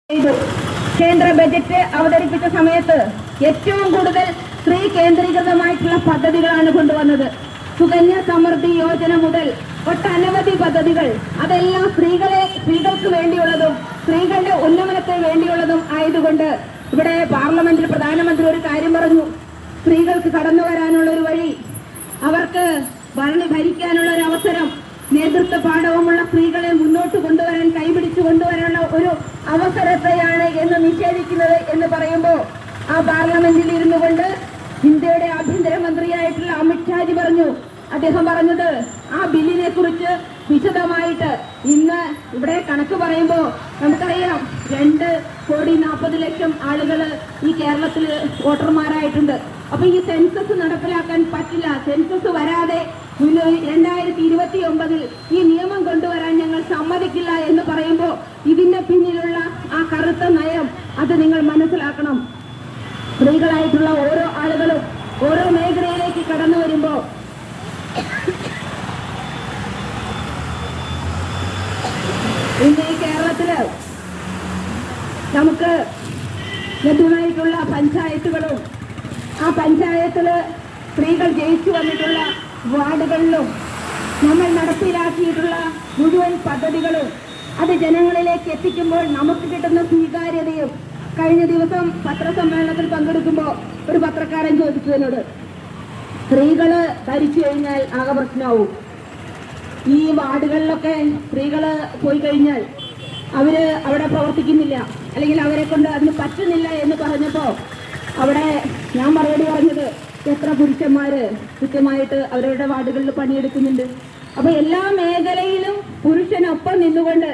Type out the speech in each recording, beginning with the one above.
കേന്ദ്ര ബജറ്റ് അവതരിപ്പിച്ച സമയത്ത് ഏറ്റവും കൂടുതൽ സ്ത്രീ കേന്ദ്രീകൃതമായിട്ടുള്ള പദ്ധതികളാണ് കൊണ്ടുവന്നത്. സുകന്യ സമൃദ്ധി യോജന മുതൽ ഒട്ടനവധി പദ്ധതികൾ, അതെല്ലാം സ്ത്രീകൾക്ക് വേണ്ടിയുള്ളതും സ്ത്രീകളുടെ ഉന്നമനത്തിന് വേണ്ടിയുള്ളതും ആയതുകൊണ്ട് ഇവിടെ പാർലമെന്റിൽ പ്രധാനമന്ത്രി ഒരു കാര്യം പറഞ്ഞു. സ്ത്രീകൾക്ക് കടന്നു വരാനുള്ള ഒരു വഴി, അവർക്ക് ഭരിക്കാനുള്ള ഒരു അവസരം, നേതൃത്വ പാഠവുമുള്ള സ്ത്രീകളെ മുന്നോട്ട് കൊണ്ടുവരാൻ, കൈപിടിച്ചു കൊണ്ടുവരാനുള്ള ഒരു അവസരത്തെയാണ് എന്ന് നിഷേധിക്കുന്നത് എന്ന് പറയുമ്പോൾ ആ പാർലമെന്റിൽ ഇരുന്നു കൊണ്ട് ഇന്ത്യയുടെ ആഭ്യന്തരമന്ത്രിയായിട്ടുള്ള അമിത്ഷാജി പറഞ്ഞു. അദ്ദേഹം പറഞ്ഞത് ആ ബില്ലിനെ കുറിച്ച് വിശദമായിട്ട് ഇന്ന് ഇവിടെ കണക്ക് പറയുമ്പോൾ നമുക്കറിയാം 2,40,00,000 ആളുകൾ ഈ കേരളത്തിൽ വോട്ടർമാരായിട്ടുണ്ട്. അപ്പൊ ഈ സെൻസസ് നടപ്പിലാക്കാൻ പറ്റില്ല, സെൻസസ് വരാതെ 2029 ഈ നിയമം കൊണ്ടുവരാൻ ഞങ്ങൾ സമ്മതിക്കില്ല എന്ന് പറയുമ്പോൾ ഇതിന്റെ പിന്നിലുള്ള ആ കറുത്ത നയം അത് നിങ്ങൾ മനസ്സിലാക്കണം. സ്ത്രീകളായിട്ടുള്ള ഓരോ ആളുകളും ഓരോ മേഖലയിലേക്ക് കടന്നു വരുമ്പോ ഇന്ന് ഈ കേരളത്തില് നമുക്ക് ലഭ്യമായിട്ടുള്ള പഞ്ചായത്തുകളും ആ പഞ്ചായത്തില് സ്ത്രീകൾ ജയിച്ചു വന്നിട്ടുള്ള വാർഡുകളിലും നമ്മൾ നടപ്പിലാക്കിയിട്ടുള്ള മുഴുവൻ പദ്ധതികളും അത് ജനങ്ങളിലേക്ക് എത്തിക്കുമ്പോൾ നമുക്ക് കിട്ടുന്ന സ്വീകാര്യതയും. കഴിഞ്ഞ ദിവസം പത്രസമ്മേളനത്തിൽ പങ്കെടുക്കുമ്പോൾ ഒരു പത്രക്കാരൻ ചോദിച്ചതിനോട്, സ്ത്രീകള് ഭരിച്ചു കഴിഞ്ഞാൽ ആകെ പ്രശ്നമാവും, ഈ വാർഡുകളിലൊക്കെ സ്ത്രീകള് പോയി കഴിഞ്ഞാൽ അവര് അവിടെ പ്രവർത്തിക്കുന്നില്ല, അല്ലെങ്കിൽ അവരെ കൊണ്ട് അതിന് പറ്റുന്നില്ല എന്ന് പറഞ്ഞപ്പോ അവിടെ ഞാൻ മറുപടി പറഞ്ഞത്, എത്ര പുരുഷന്മാര് കൃത്യമായിട്ട് അവരുടെ വാർഡുകളിൽ പണിയെടുക്കുന്നുണ്ട്. അപ്പൊ എല്ലാ മേഖലയിലും പുരുഷനൊപ്പം നിന്നുകൊണ്ട്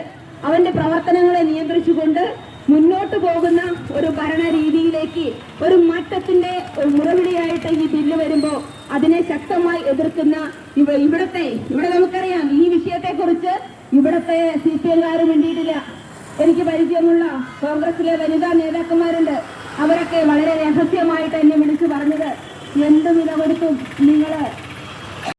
അവന്റെ പ്രവർത്തനങ്ങളെ നിയന്ത്രിച്ചുകൊണ്ട് മുന്നോട്ട് പോകുന്ന ഒരു ഭരണരീതിയിലേക്ക് ഒരു മാറ്റത്തിന്റെ മുറവിളിയായിട്ട് ഈ ബില്ല് വരുമ്പോ അതിനെ ശക്തമായി എതിർക്കുന്ന ഇവിടെ നമുക്കറിയാം ഈ വിഷയത്തെ കുറിച്ച് ഇവിടത്തെ CPM-കാരും വേണ്ടിയിട്ടില്ല. എനിക്ക് പരിചയമുള്ള കോൺഗ്രസിലെ വനിതാ നേതാക്കന്മാരുണ്ട്, അവരൊക്കെ വളരെ രഹസ്യമായിട്ട് എന്നെ വിളിച്ചു പറഞ്ഞത്, എന്ത് വില കൊടുത്തും നിങ്ങള്